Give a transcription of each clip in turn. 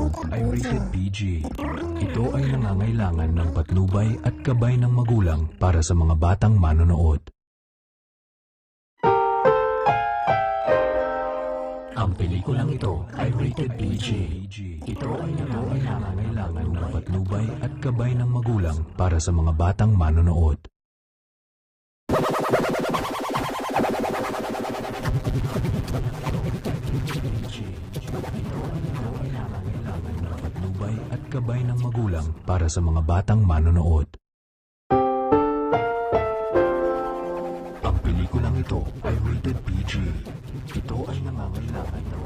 ito ay rated PG. Ito ay nangangailangan ng patnubay at gabay ng magulang para sa mga batang manonood. Ang pelikulang ito ay rated PG. Ito ay nangangailangan ng patnubay at gabay ng magulang para sa mga batang manonood. Patnubay at gabay ng magulang para sa mga batang manonood. Ang pelikulang ito ay rated PG. Ito ay nangangailangan ng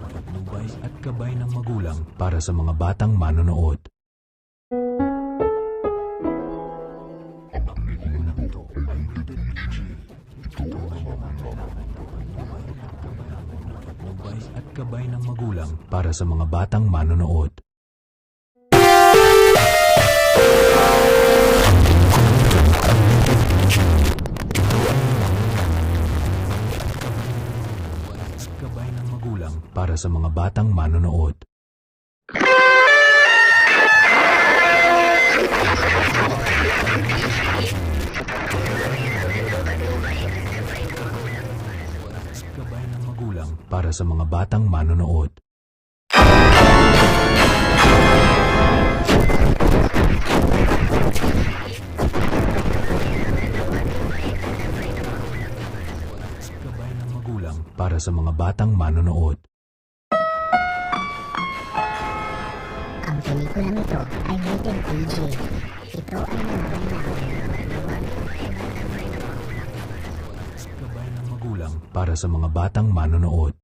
patnubay at gabay ng magulang para sa mga batang manonood. Ang pelikulang ito ay rated PG. Ito ay nangangailangan ng patnubay at gabay ng magulang para sa mga batang manonood. Gabay ng magulang para sa mga batang manonood. Gabay ng magulang para sa mga batang manonood. Gabay ng magulang para sa mga batang manonood. Ang pelikulang ito ay rated PG. Ito ay Gabay ng magulang para sa mga batang manonood.